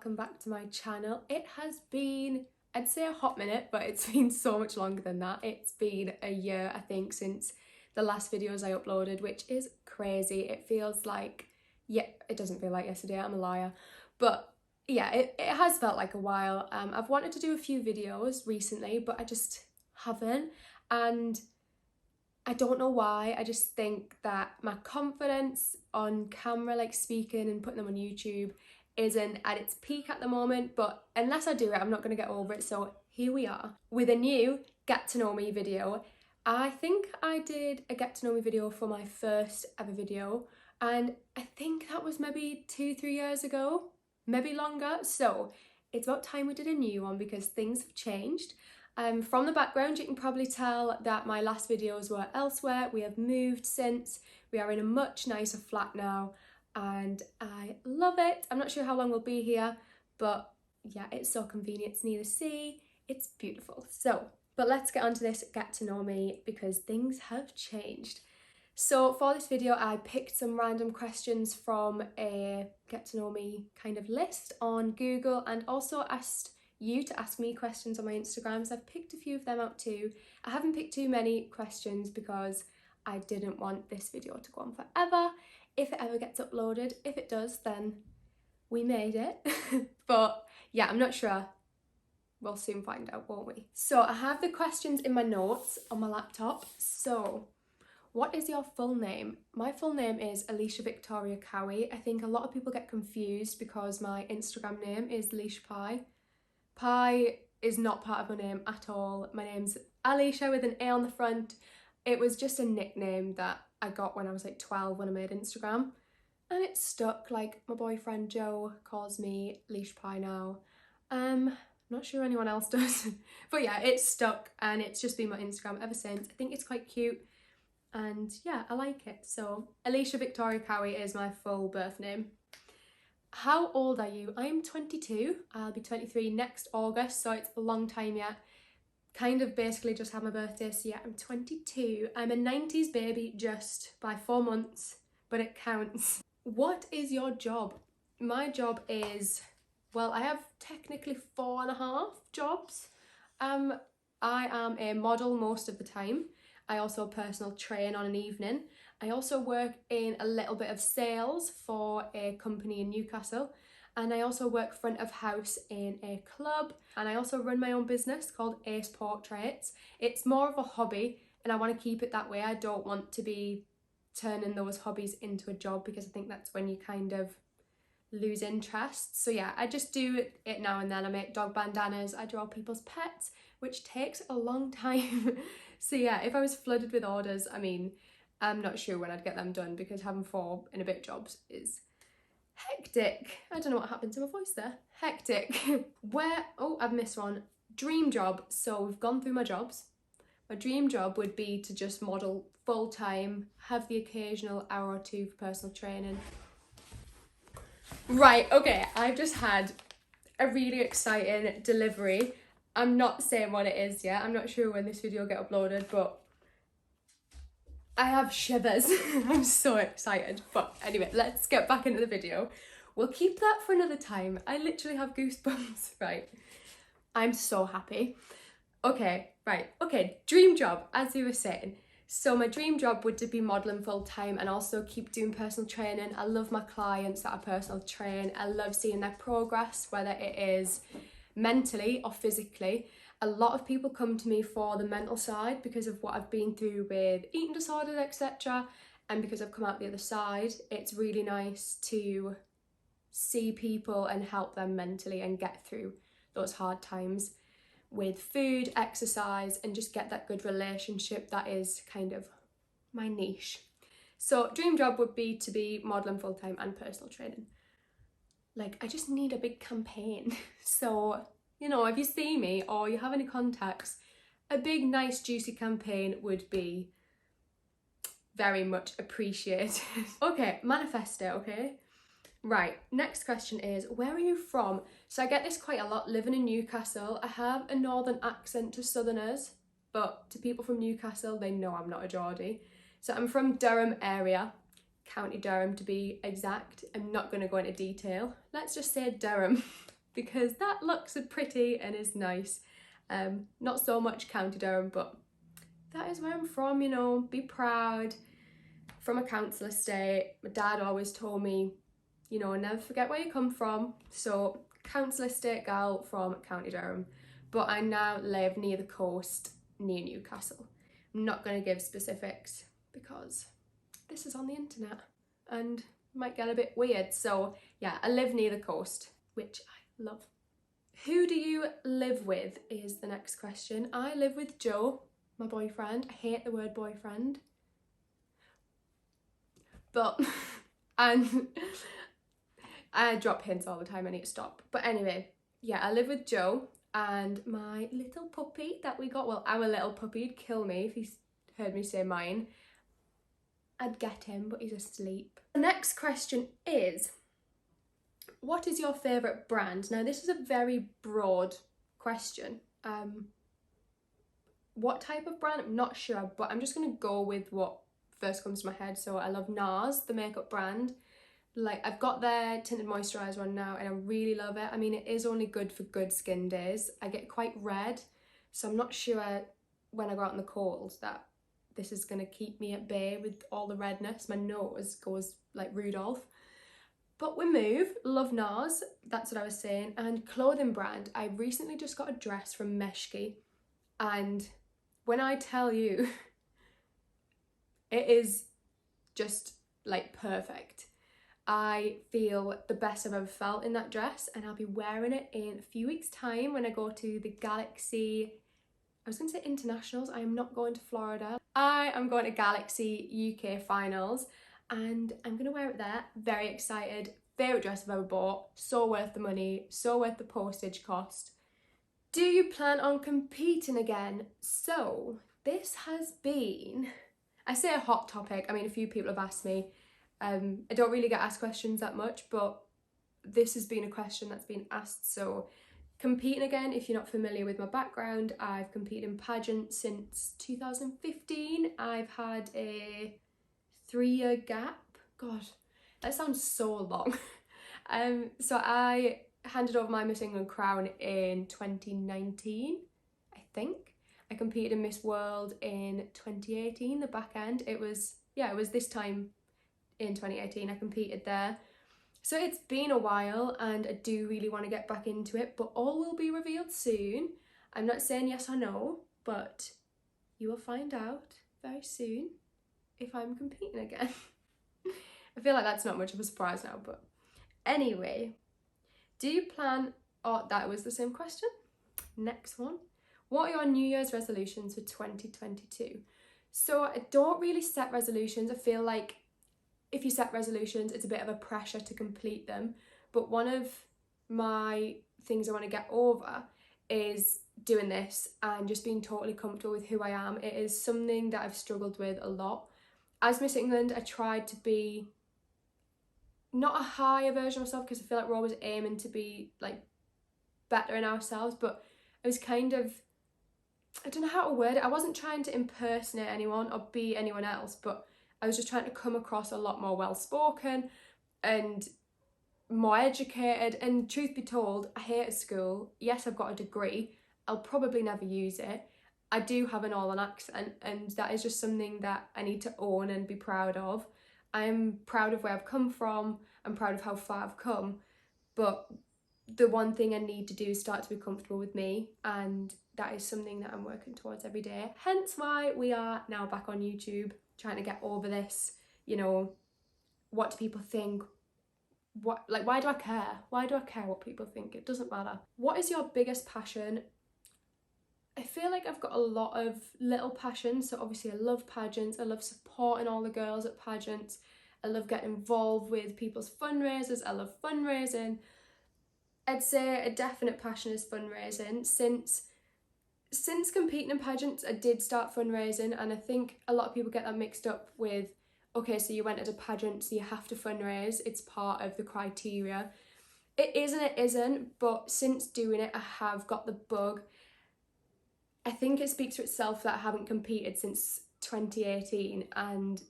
welcome back to my channel. It has been, I'd say a hot minute, but it's been so much longer than that. It's been a year, I think, since the last videos I uploaded, which is crazy. It feels like, yeah, it doesn't feel like yesterday, I'm a liar. But yeah, it has felt like a while. I've wanted to do a few videos recently, but I just haven't. And I don't know why. I just think that my confidence on camera, like speaking and putting them on YouTube, isn't at its peak at the moment, but unless I do it, I'm not going to get over it. So here we are with a new get to know me video. I think I did a get to know me video for my first ever video, and I think that was maybe 2-3 years ago, maybe longer. So it's about time we did a new one because things have changed. From the background, you can probably tell that my last videos were elsewhere. We have moved since. We are in a much nicer flat now, and I love it. I'm not sure how long we'll be here, but yeah, it's so convenient. It's near the sea. It's beautiful. So, but let's get on to this get to know me because things have changed. So for this video, I picked some random questions from a get to know me kind of list on Google, and also asked you to ask me questions on my Instagram. So I've picked a few of them out too. I haven't picked too many questions because I didn't want this video to go on forever. If it ever gets uploaded, if it does, then we made it. But yeah, I'm not sure. We'll soon find out, won't we? So I have the questions in my notes on my laptop. So what is your full name? My full name is Alicia Victoria Cowie. I think a lot of people get confused because my Instagram name is Leisha Pie. Pie is not part of my name at all. My name's Alicia with an A on the front. It was just a nickname that I got when I was like 12 when I made Instagram, and it stuck. Like, my boyfriend Joe calls me Leisha Pie now. Not sure anyone else does, but yeah, it's stuck and it's just been my Instagram ever since. I think it's quite cute, and yeah, I like it. So Alicia Victoria Cowie is my full birth name. How old are you? I'm 22. I'll be 23 next August, so it's a long time yet. Kind of basically just had my birthday, so yeah, I'm 22. I'm a 90s baby just by 4 months, but it counts. What is your job? My job is, well, I have technically 4.5 jobs. I am a model most of the time. I also personal train on an evening. I also work in a little bit of sales for a company in Newcastle, and I also work front of house in a club, and I also run my own business called Ace Portraits. It's more of a hobby and I want to keep it that way. I don't want to be turning those hobbies into a job because I think that's when you kind of lose interest. So yeah, I just do it now and then. I make dog bandanas, I draw people's pets, which takes a long time. So yeah, if I was flooded with orders, I mean, I'm not sure when I'd get them done because having 4 and a bit jobs is hectic. I don't know what happened to my voice there. Hectic. Oh, I've missed one. Dream job. So we've gone through my jobs. My dream job would be to just model full time, have the occasional hour or two for personal training. Right, okay, I've just had a really exciting delivery. I'm not saying what it is yet. I'm not sure when this video will get uploaded, but I have shivers. I'm so excited. But anyway, let's get back into the video. We'll keep that for another time. I literally have goosebumps, right? I'm so happy. Okay, right. Okay, dream job, as you were saying. So my dream job would be modelling full time and also keep doing personal training. I love my clients that I personal train. I love seeing their progress, whether it is mentally or physically. A lot of people come to me for the mental side because of what I've been through with eating disorders, etc. And because I've come out the other side, it's really nice to see people and help them mentally and get through those hard times with food, exercise, and just get that good relationship. That is kind of my niche. So dream job would be to be modelling full-time and personal training. Like, I just need a big campaign. So, you know, if you see me or you have any contacts, a big, nice, juicy campaign would be very much appreciated. Okay, manifesto, okay? Right, next question is, where are you from? So I get this quite a lot, living in Newcastle. I have a northern accent to southerners, but to people from Newcastle, they know I'm not a Geordie. So I'm from Durham area, County Durham to be exact. I'm not going to go into detail. Let's just say Durham. because that looks pretty and is nice. Not so much County Durham, but that is where I'm from, you know, be proud. From a council estate. My dad always told me, you know, never forget where you come from. So, council estate gal from County Durham, but I now live near the coast, near Newcastle. I'm not going to give specifics because this is on the internet and might get a bit weird. So, yeah, I live near the coast, which I love. Who do you live with is the next question. I live with Joe, my boyfriend. I hate the word boyfriend. But, and I drop hints all the time, I need to stop. But anyway, yeah, I live with Joe and my little puppy that we got. Well, our little puppy, he'd kill me if he heard me say mine. I'd get him, but he's asleep. The next question is, what is your favourite brand? Now, this is a very broad question. What type of brand? I'm not sure, but I'm just going to go with what first comes to my head. So I love NARS, the makeup brand. Like, I've got their tinted moisturiser on now and I really love it. I mean, it is only good for good skin days. I get quite red, so I'm not sure when I go out in the cold that this is going to keep me at bay with all the redness. My nose goes like Rudolph. But we move. Love NARS, that's what I was saying. And clothing brand, I recently just got a dress from Meshki, and when I tell you, it is just like perfect. I feel the best I've ever felt in that dress, and I'll be wearing it in a few weeks' time when I go to the Galaxy, I was going to say internationals, I am not going to Florida. I am going to Galaxy UK finals and I'm going to wear it there. Very excited. Favourite dress I've ever bought. So worth the money, so worth the postage cost. Do you plan on competing again? So this has been, I say a hot topic. I mean, a few people have asked me. I don't really get asked questions that much, but this has been a question that's been asked. So competing again, if you're not familiar with my background, I've competed in pageants since 2015. I've had a 3-year gap. God, that sounds so long. So I handed over my Miss England crown in 2019, I think. I competed in Miss World in 2018, the back end. It was this time in 2018 I competed there. So it's been a while and I do really want to get back into it, but all will be revealed soon. I'm not saying yes or no, but you will find out very soon if I'm competing again. I feel like that's not much of a surprise now, but anyway, do you plan, oh, that was the same question. Next one. What are your New Year's resolutions for 2022? So I don't really set resolutions. I feel like if you set resolutions, it's a bit of a pressure to complete them. But one of my things I want to get over is doing this and just being totally comfortable with who I am. It is something that I've struggled with a lot. As Miss England, I tried to be not a higher version of myself because I feel like we're always aiming to be like better in ourselves, but I was kind of, I don't know how to word it. I wasn't trying to impersonate anyone or be anyone else, but I was just trying to come across a lot more well-spoken and more educated. And truth be told, I hated school. Yes, I've got a degree. I'll probably never use it. I do have an Northern accent, and that is just something that I need to own and be proud of. I'm proud of where I've come from. I'm proud of how far I've come. But the one thing I need to do is start to be comfortable with me, and that is something that I'm working towards every day. Hence why we are now back on YouTube, trying to get over this, you know, what do people think? What, like, why do I care? Why do I care what people think? It doesn't matter. What is your biggest passion? I feel like I've got a lot of little passions. So obviously I love pageants. I love supporting all the girls at pageants. I love getting involved with people's fundraisers. I love fundraising. I'd say a definite passion is fundraising. Since competing in pageants, I did start fundraising, and I think a lot of people get that mixed up with, okay, so you went at a pageant, so you have to fundraise. It's part of the criteria. It is and it isn't, but since doing it, I have got the bug. I think it speaks for itself that I haven't competed since 2018, and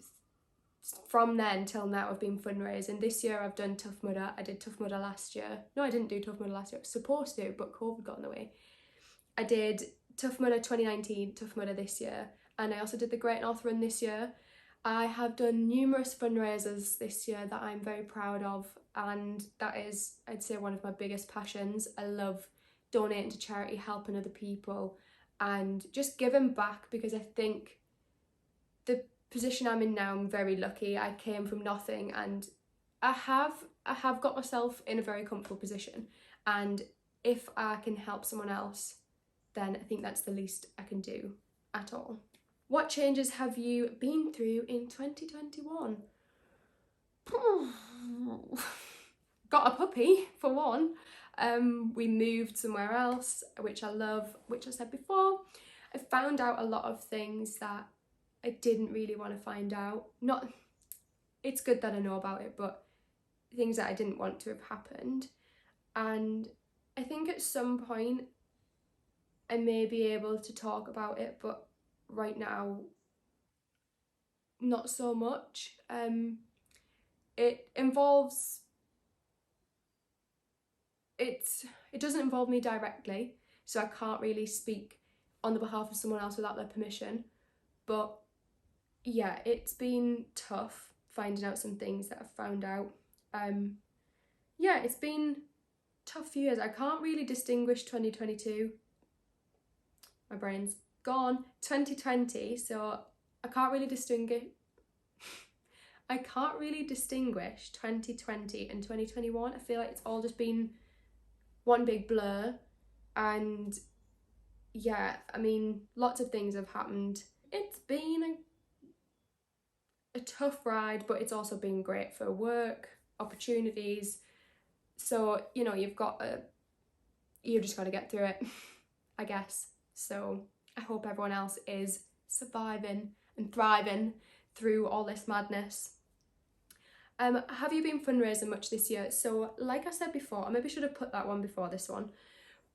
from then till now I've been fundraising. This year I've done Tough Mudder. I did Tough Mudder last year. No, I didn't do Tough Mudder last year. I was supposed to, but COVID got in the way. I did Tough Mudder 2019, Tough Mudder this year, and I also did the Great North Run this year. I have done numerous fundraisers this year that I'm very proud of, and that is, I'd say, one of my biggest passions. I love donating to charity, helping other people, and just giving back, because I think the position I'm in now, I'm very lucky. I came from nothing, and I have got myself in a very comfortable position, and if I can help someone else, then I think that's the least I can do at all. What changes have you been through in 2021? Got a puppy, for one. We moved somewhere else, which I love, which I said before. I found out a lot of things that I didn't really want to find out. It's good that I know about it, but things that I didn't want to have happened. And I think at some point I may be able to talk about it, but right now, not so much. It doesn't involve me directly, so I can't really speak on the behalf of someone else without their permission. But yeah, it's been tough finding out some things that I've found out. Yeah, it's been tough years. I can't really distinguish 2022. My brain's gone. 2020, so I can't really distinguish 2020 and 2021. I feel like it's all just been one big blur, and yeah, I mean, lots of things have happened. It's been a tough ride, but it's also been great for work, opportunities. So, you know, you've just got to get through it, I guess. So I hope everyone else is surviving and thriving through all this madness. Have you been fundraising much this year? So like I said before, I maybe should have put that one before this one,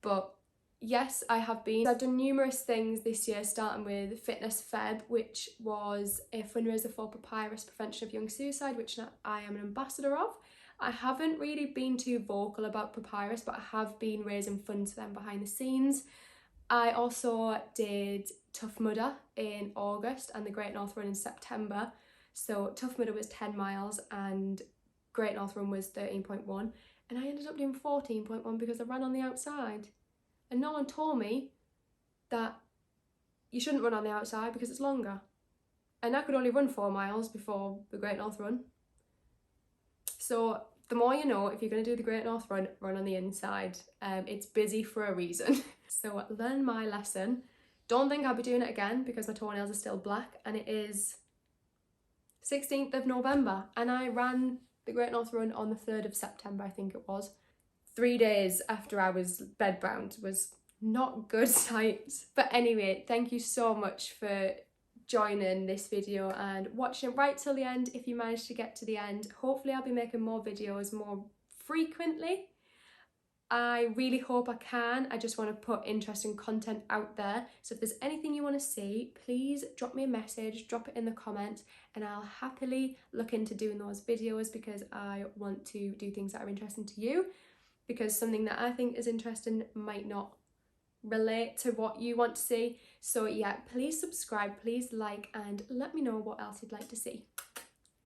but yes, I have been. I've done numerous things this year, starting with Fitness Feb, which was a fundraiser for Papyrus Prevention of Young Suicide, which I am an ambassador of. I haven't really been too vocal about Papyrus, but I have been raising funds for them behind the scenes. I also did Tough Mudder in August and the Great North Run in September. So Tough Mudder was 10 miles and Great North Run was 13.1, and I ended up doing 14.1 because I ran on the outside. And no one told me that you shouldn't run on the outside because it's longer. And I could only run 4 miles before the Great North Run. So the more you know, if you're going to do the Great North Run, run on the inside. It's busy for a reason. So learn my lesson. Don't think I'll be doing it again because my toenails are still black, and it is 16th of November, and I ran the Great North Run on the 3rd of September, I think it was. 3 days after I was bedbound. Was not good sights. But anyway, thank you so much for joining this video and watching it right till the end. If you managed to get to the end, hopefully I'll be making more videos more frequently. I really hope I can. I just want to put interesting content out there. So if there's anything you want to see, please drop me a message, drop it in the comments, and I'll happily look into doing those videos, because I want to do things that are interesting to you, because something that I think is interesting might not relate to what you want to see. So yeah, please subscribe, please like, and let me know what else you'd like to see.